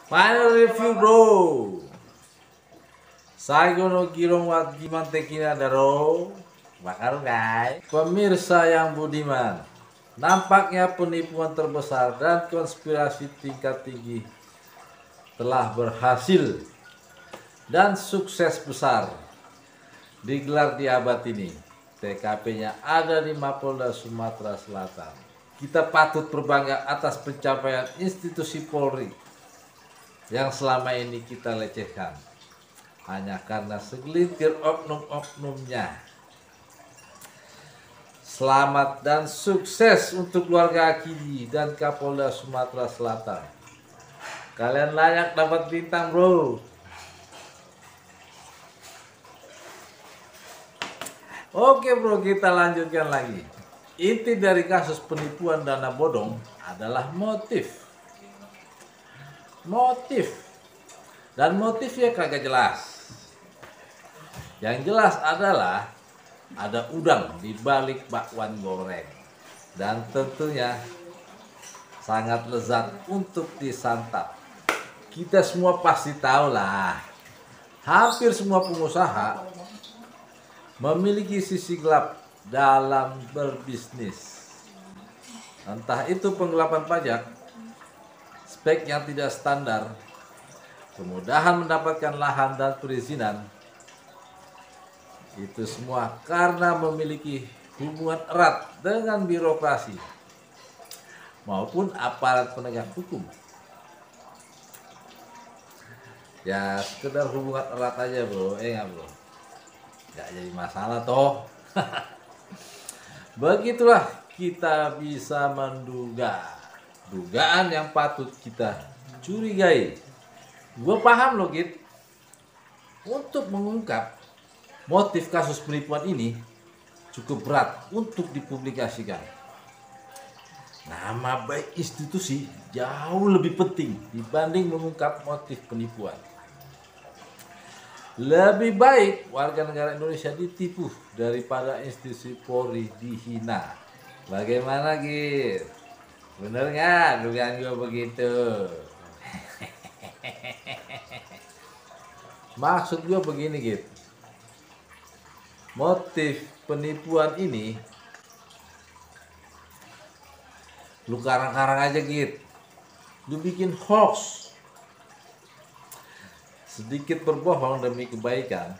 Final review bro. Saigono kirong wat giman tekina daro. Makaru guys. Pemirsa yang budiman, nampaknya penipuan terbesar dan konspirasi tingkat tinggi telah berhasil dan sukses besar digelar di abad ini. TKP-nya ada di Mapolda Sumatera Selatan. Kita patut berbangga atas pencapaian institusi Polri yang selama ini kita lecehkan hanya karena segelintir oknum-oknumnya. Selamat dan sukses untuk keluarga Akidi dan Kapolda Sumatera Selatan. Kalian layak dapat bintang bro. Oke bro, kita lanjutkan lagi. Inti dari kasus penipuan dana bodong adalah motif. Dan motifnya kagak jelas. Yang jelas adalah ada udang di balik bakwan goreng. Dan tentunya sangat lezat untuk disantap. Kita semua pasti tahu lah. Hampir semua pengusaha memiliki sisi gelap dalam berbisnis. Entah itu penggelapan pajak, spek yang tidak standar, kemudahan mendapatkan lahan dan perizinan. Itu semua karena memiliki hubungan erat dengan birokrasi maupun aparat penegak hukum. Ya sekedar hubungan erat aja bro, enggak bro? Gak jadi masalah toh. Begitulah kita bisa menduga dugaan yang patut kita curigai. Gue paham loh Git, untuk mengungkap motif kasus penipuan ini cukup berat untuk dipublikasikan. Nama baik institusi jauh lebih penting dibanding mengungkap motif penipuan. Lebih baik warga negara Indonesia ditipu daripada institusi Polri dihina. Bagaimana Git? Bener nggak dugaan gue begitu? Maksud gue begini Git, motif penipuan ini lu karang-karang aja Git, lu bikin hoax. Sedikit berbohong demi kebaikan,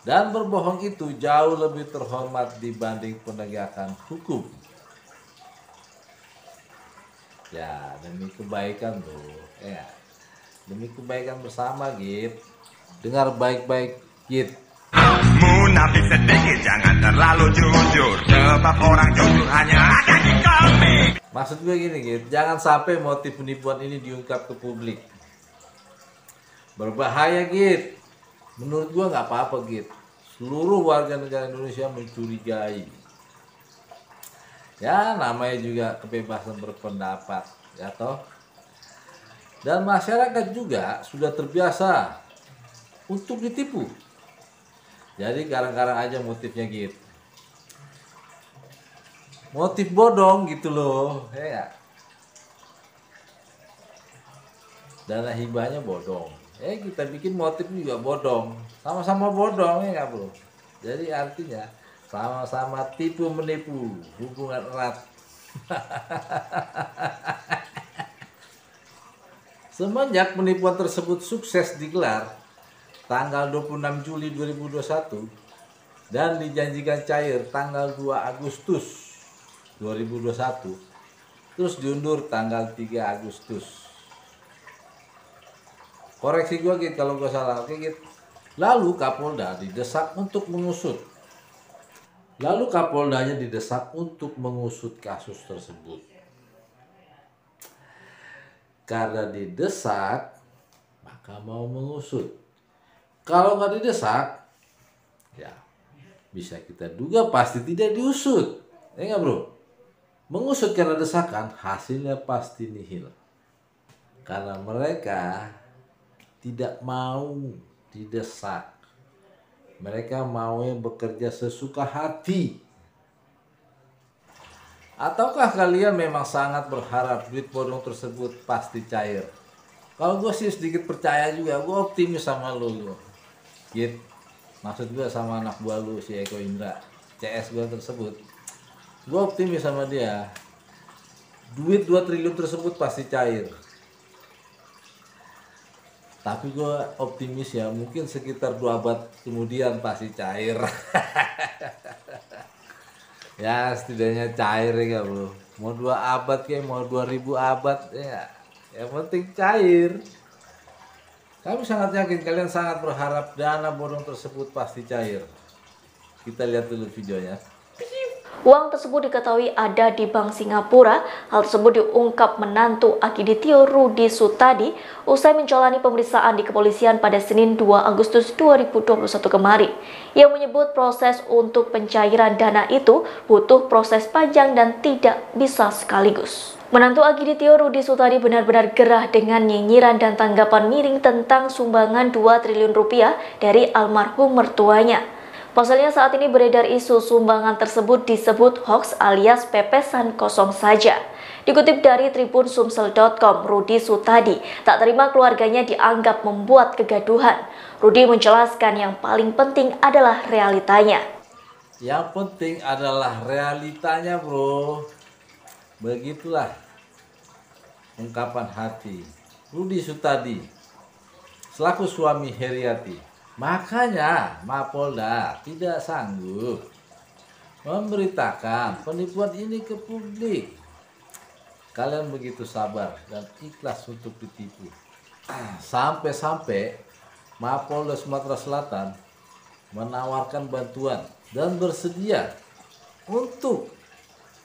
dan berbohong itu jauh lebih terhormat dibanding penegakan hukum. Ya demi kebaikan tuh, ya demi kebaikan bersama Git. Dengar baik-baik Git. Munafik sedikit, jangan terlalu jujur. Sebab orang jujur hanya ada di komik. Maksud gue gini Git, jangan sampai motif penipuan ini diungkap ke publik. Berbahaya Git. Menurut gua nggak apa-apa Git. Seluruh warga negara Indonesia mencurigai. Ya namanya juga kebebasan berpendapat, ya toh. Dan masyarakat juga sudah terbiasa untuk ditipu. Jadi karang-karang aja motifnya Git. Motif bodong gitu loh, ya. Dana hibahnya bodong. Kita bikin motif juga bodong, sama-sama bodong ya nggak bro. Jadi artinya sama-sama tipu menipu, hubungan erat. Semenjak penipuan tersebut sukses digelar tanggal 26 Juli 2021 dan dijanjikan cair tanggal 2 Agustus 2021, terus diundur tanggal 3 Agustus. Koreksi gue Git kalau gue salah, oke Git. Lalu Kapoldanya didesak untuk mengusut kasus tersebut. Karena didesak, maka mau mengusut. Kalau nggak didesak, ya bisa kita duga pasti tidak diusut. Ya nggak bro? Mengusut karena desakan, hasilnya pasti nihil. Karena mereka tidak mau didesak. Mereka maunya bekerja sesuka hati. Ataukah kalian memang sangat berharap duit bodong tersebut pasti cair? Kalau gue sih sedikit percaya juga, gue optimis sama lu. Git, maksud gue sama anak buah lu si Eko Indra, CS gue tersebut. Gue optimis sama dia. Duit 2 triliun tersebut pasti cair. Tapi gue optimis ya, mungkin sekitar 2 abad kemudian pasti cair. Ya setidaknya cair ya bro. Mau 2 abad kayak mau 2000 abad ya. Yang penting cair. Kami sangat yakin kalian sangat berharap dana bodong tersebut pasti cair. Kita lihat dulu videonya. Uang tersebut diketahui ada di Bank Singapura. Hal tersebut diungkap menantu Akiditio Rudi Sutadi usai menjalani pemeriksaan di kepolisian pada Senin 2 Agustus 2021 kemarin. Ia menyebut proses untuk pencairan dana itu butuh proses panjang dan tidak bisa sekaligus. Menantu Akiditio Rudi Sutadi benar-benar gerah dengan nyinyiran dan tanggapan miring tentang sumbangan 2 triliun rupiah dari almarhum mertuanya. Pasalnya saat ini beredar isu sumbangan tersebut disebut hoax alias pepesan kosong saja. Dikutip dari Tribun Sumsel.com, Rudi Sutadi tak terima keluarganya dianggap membuat kegaduhan. Rudi menjelaskan yang paling penting adalah realitanya. Yang penting adalah realitanya bro. Begitulah ungkapan hati Rudi Sutadi selaku suami Heriati. Makanya Mapolda tidak sanggup memberitakan penipuan ini ke publik. Kalian begitu sabar dan ikhlas untuk ditipu. Sampai-sampai Mapolda Sumatera Selatan menawarkan bantuan dan bersedia untuk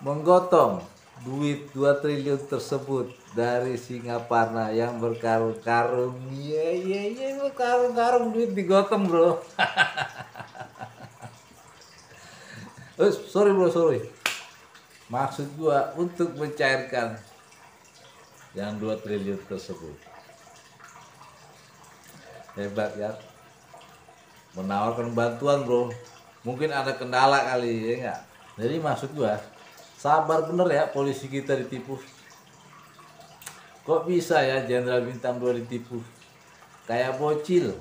menggotong duit 2 triliun tersebut dari Singaparna yang berkarung-karung. Iya, berkarung-karung duit digotong bro. sorry. Maksud gua untuk mencairkan yang 2 triliun tersebut. Hebat ya. Menawarkan bantuan bro. Mungkin ada kendala kali ya enggak. Jadi maksud gua sabar bener ya polisi kita ditipu. Kok bisa ya Jenderal Bintang 2 ditipu? Kayak bocil.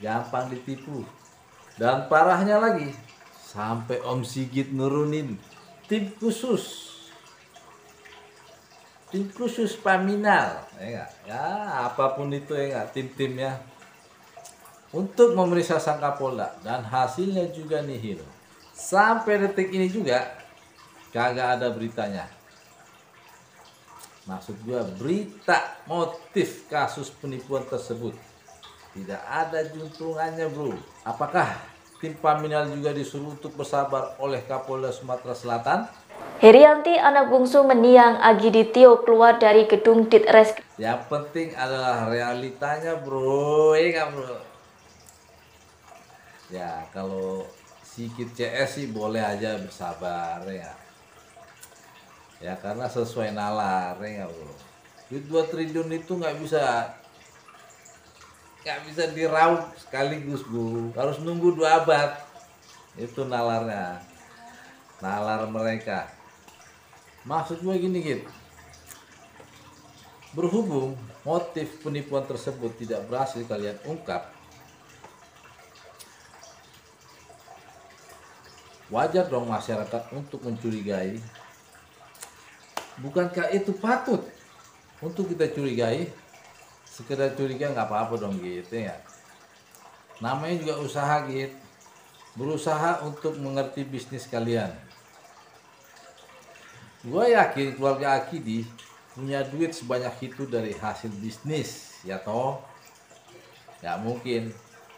Gampang ditipu. Dan parahnya lagi, sampai Om Sigit nurunin tim khusus. Tim khusus Paminal. Ya, apapun itu ya tim-timnya. Untuk memeriksa sang Kapolda dan hasilnya juga nihil. Sampai detik ini juga kagak ada beritanya. Maksud gua berita motif kasus penipuan tersebut tidak ada juntrungannya bro. Apakah tim Paminal juga disuruh untuk bersabar oleh Kapolda Sumatera Selatan? Herianti, anak bungsu mendiang Akiditio, keluar dari gedung Ditreskrim. Yang penting adalah realitanya bro, ya bro. Ya kalau sikit CS sih boleh aja bersabar ya. Ya karena sesuai nalar ya bro. Duit 2 triliun itu nggak bisa diraup sekaligus bro. Harus nunggu 2 abad. Itu nalarnya. Nalar mereka. Maksud gue gini gitu. Berhubung motif penipuan tersebut tidak berhasil kalian ungkap, wajar dong masyarakat untuk mencurigai. Bukankah itu patut untuk kita curigai? Sekedar curiga nggak apa-apa dong gitu ya. Namanya juga usaha gitu. Berusaha untuk mengerti bisnis kalian. Gue yakin keluarga Akidi punya duit sebanyak itu dari hasil bisnis, ya toh? Gak mungkin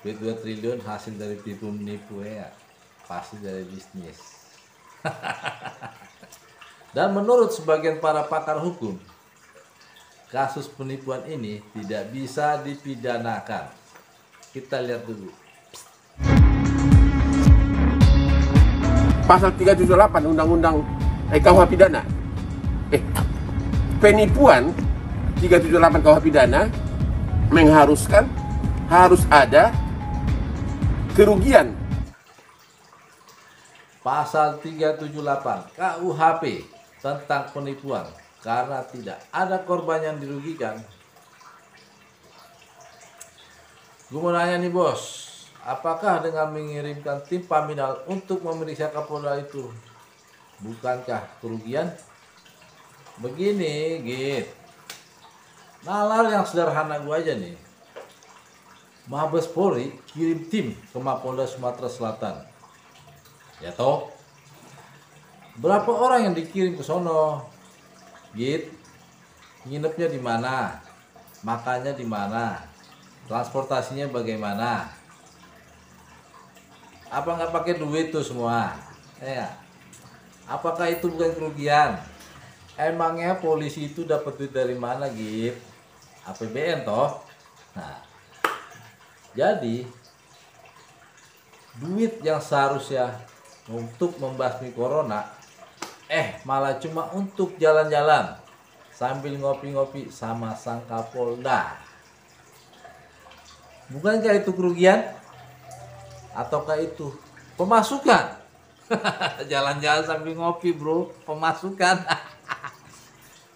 duit 2 triliun hasil dari tipu menipu ya. Pasti dari bisnis. Dan menurut sebagian para pakar hukum, kasus penipuan ini tidak bisa dipidanakan. Kita lihat dulu. Pasal 378 Undang-Undang KUH Pidana. Penipuan 378 KUH Pidana mengharuskan harus ada kerugian. Pasal 378 KUHP tentang penipuan karena tidak ada korban yang dirugikan, Gue mau nanya nih bos, apakah dengan mengirimkan tim Paminal untuk memeriksa Kapolda itu bukankah kerugian? Begini, Git. Nalar yang sederhana gue aja nih. Mabes Polri kirim tim ke Mapolda Sumatera Selatan. Ya toh? Berapa orang yang dikirim ke sono? Git. Nginepnya di mana? Makannya di mana? Transportasinya bagaimana? Apa nggak pakai duit tuh semua? Ya. Apakah itu bukan kerugian? Emangnya polisi itu dapat duit dari mana, Git? APBN toh? Nah, jadi duit yang seharusnya untuk membasmi corona, malah cuma untuk jalan-jalan sambil ngopi-ngopi sama sang Kapolda. Bukankah itu kerugian? Ataukah itu pemasukan? Jalan-jalan sambil ngopi bro, pemasukan.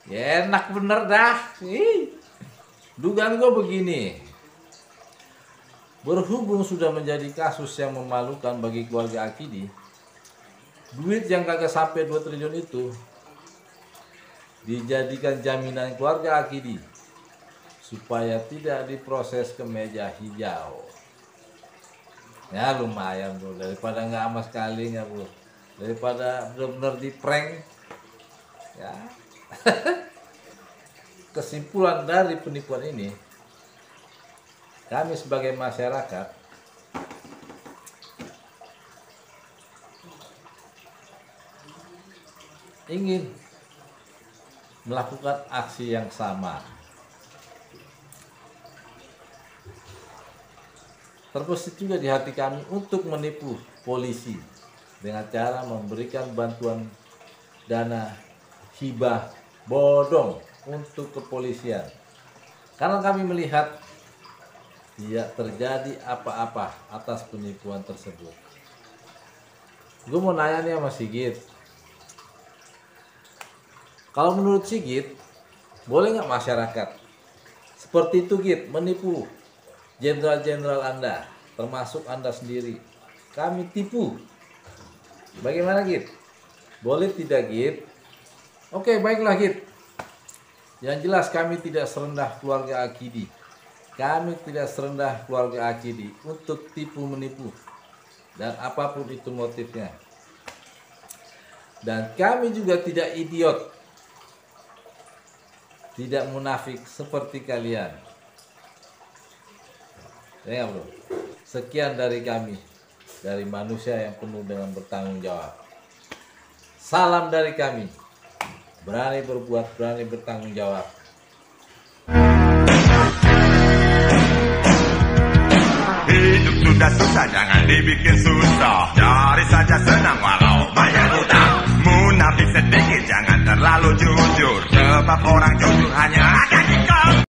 Ya, enak bener dah. Dugaan gue begini. Berhubung sudah menjadi kasus yang memalukan bagi keluarga Akidi, duit yang kagak sampai 2 triliun itu dijadikan jaminan keluarga Akidi supaya tidak diproses ke meja hijau. Ya lumayan bro, daripada nggak sama sekali nggak bro, daripada benar-benar di prank. Ya. Kesimpulan dari penipuan ini, kami sebagai masyarakat ingin melakukan aksi yang sama. Terbesit juga di hati kami untuk menipu polisi dengan cara memberikan bantuan dana hibah bodong untuk kepolisian. Karena kami melihat tidak terjadi apa-apa atas penipuan tersebut. Gue mau nanya nih sama Sigit. Kalau menurut Sigit, boleh nggak masyarakat seperti itu Git menipu jenderal-jenderal Anda, termasuk Anda sendiri? Kami tipu. Bagaimana Git? Boleh tidak Git? Oke, baiklah Git. Yang jelas kami tidak serendah keluarga Akidi. Kami tidak serendah keluarga Akidi untuk tipu menipu dan apapun itu motifnya. Dan kami juga tidak idiot, tidak munafik seperti kalian. Ya bro, sekian dari kami, dari manusia yang penuh dengan bertanggung jawab. Salam dari kami, berani berbuat, berani bertanggung jawab. Hidup sudah susah, jangan dibikin susah. Cari saja senang walau banyak utang. Munafik sedikit, jangan terlalu jujur. Sebab orang jujur hanya